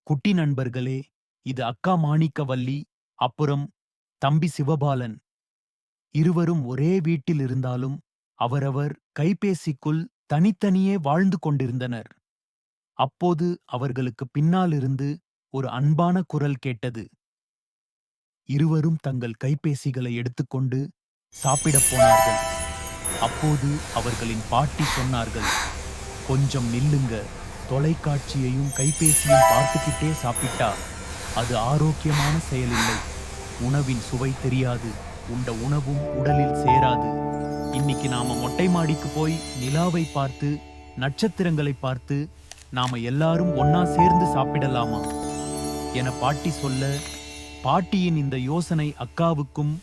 குட்டி நண்பர்களே, இது அக்கா மாணிக்கவல்லி, அப்புறம் தம்பி சிவபாலன். இருவரும் ஒரே வீட்டில் இருந்தாலும் அவரவர் கைபேசிக்குள் தனித்தனியே வாழ்ந்து கொண்டிருந்தனர். அப்போது அவர்களுக்கு பின்னாலிருந்து ஒரு அன்பான குரல் கேட்டது. இருவரும் தங்கள் கைபேசிகளை எடுத்துக்கொண்டு சாப்பிடப் போனார்கள். அப்போது அவர்களின் பாட்டி சொன்னார்கள், "கொஞ்சம் நில்லுங்க. தொலைக்காட்சியையும் கைபேசியும் பார்த்துக்கிட்டே சாப்பிட்டா அது ஆரோக்கியமான செயலில்லை. உணவின் சுவை தெரியாது. உண்ட உணவும் உடலில் சேராது. இன்னைக்கு நாம மொட்டை மாடிக்கு போய் நிலாவை பார்த்து, நட்சத்திரங்களை பார்த்து, நாம எல்லாரும் ஒன்னா சேர்ந்து சாப்பிடலாமா?" என பாட்டி சொல்ல, பாட்டியின் இந்த யோசனை அக்காவுக்கும்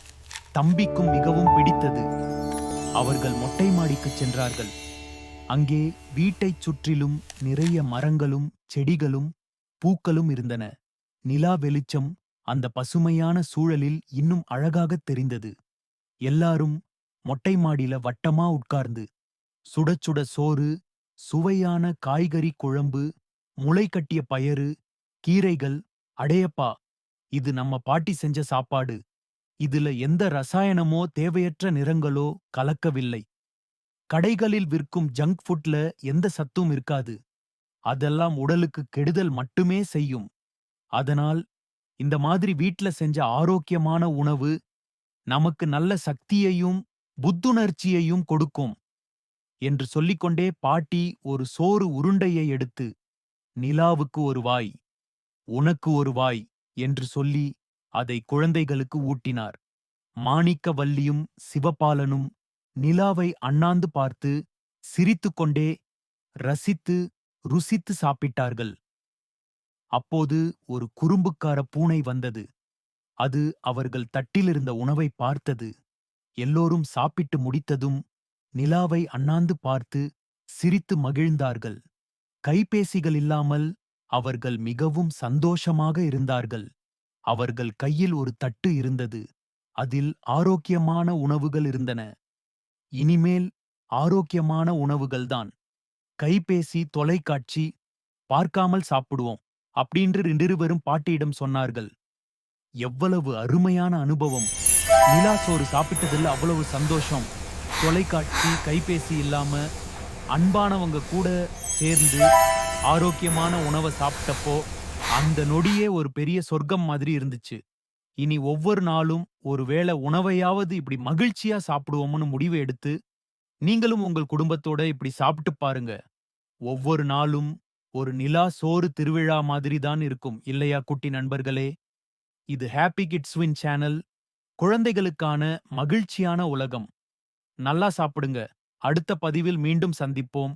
தம்பிக்கும் மிகவும் பிடித்தது. அவர்கள் மொட்டை மாடிக்குச் சென்றார்கள். அங்கே வீட்டைச் சுற்றிலும் நிறைய மரங்களும் செடிகளும் பூக்களும் இருந்தன. நிலா வெளிச்சம் அந்த பசுமையான சூழலில் இன்னும் அழகாகத் தெரிந்தது. எல்லாரும் மொட்டை மாடியில வட்டமா உட்கார்ந்து சுட சுட சோறு, சுவையான காய்கறி குழம்பு, முளை கட்டிய பயறு, கீரைகள். "அடேயப்பா, இது நம்ம பாட்டி செஞ்ச சாப்பாடு. இதுல எந்த ரசாயனமோ தேவையற்ற நிறங்களோ கலக்கவில்லை. கடைகளில் விற்கும் ஜங்க் ஃபுட்ல எந்த சத்தும் இருக்காது. அதெல்லாம் உடலுக்கு கெடுதல் மட்டுமே செய்யும். அதனால் இந்த மாதிரி வீட்ல செஞ்ச ஆரோக்கியமான உணவு நமக்கு நல்ல சக்தியையும் புத்துணர்ச்சியையும் கொடுக்கும்" என்று சொல்லிக்கொண்டே பாட்டி ஒரு சோறு உருண்டையை எடுத்து, "நிலாவுக்கு ஒரு வாய், உனக்கு ஒரு வாய்" என்று சொல்லி அதை குழந்தைகளுக்கு ஊட்டினார். மாணிக்கவல்லியும் சிவபாலனும் நிலாவை அண்ணாந்து பார்த்து சிரித்துக்கொண்டே ரசித்து ருசித்து சாப்பிட்டார்கள். அப்போது ஒரு குறும்புக்கார பூனை வந்தது. அது அவர்கள் தட்டிலிருந்த உணவை பார்த்தது. எல்லோரும் சாப்பிட்டு முடித்ததும் நிலாவை அண்ணாந்து பார்த்து சிரித்து மகிழ்ந்தார்கள். கைபேசிகள் இல்லாமல் அவர்கள் மிகவும் சந்தோஷமாக இருந்தார்கள். அவர்கள் கையில் ஒரு தட்டு இருந்தது. அதில் ஆரோக்கியமான உணவுகள் இருந்தன. இனிமேல் ஆரோக்கியமான உணவுகள்தான். கைபேசி, தொலைக்காட்சி பார்க்காமல் சாப்பிடுவோம் அப்படின்று இருவரும் பாட்டியிடம் சொன்னார்கள். எவ்வளவு அருமையான அனுபவம்! நிலா சோறு சாப்பிட்டதில்ல அவ்வளவு சந்தோஷம். தொலைக்காட்சி, கைபேசி இல்லாம அன்பானவங்க கூட சேர்ந்து ஆரோக்கியமான உணவ சாப்பிட்டப்போ அந்த நொடியே ஒரு பெரிய சொர்க்கம் மாதிரி இருந்துச்சு. இனி ஒவ்வொரு நாளும் ஒருவேளை உணவையாவது இப்படி மகிழ்ச்சியா சாப்பிடுவோம்னு முடிவு எடுத்து, நீங்களும் உங்கள் குடும்பத்தோட இப்படி சாப்பிட்டு பாருங்க. ஒவ்வொரு நாளும் ஒரு நிலா சோறு திருவிழா மாதிரி தான் இருக்கும் இல்லையா குட்டி நண்பர்களே? இது ஹேப்பி கிட்ஸ் வின் சேனல். குழந்தைகளுக்கான மகிழ்ச்சியான உலகம். நல்லா சாப்பிடுங்க. அடுத்த பதிவில் மீண்டும் சந்திப்போம்.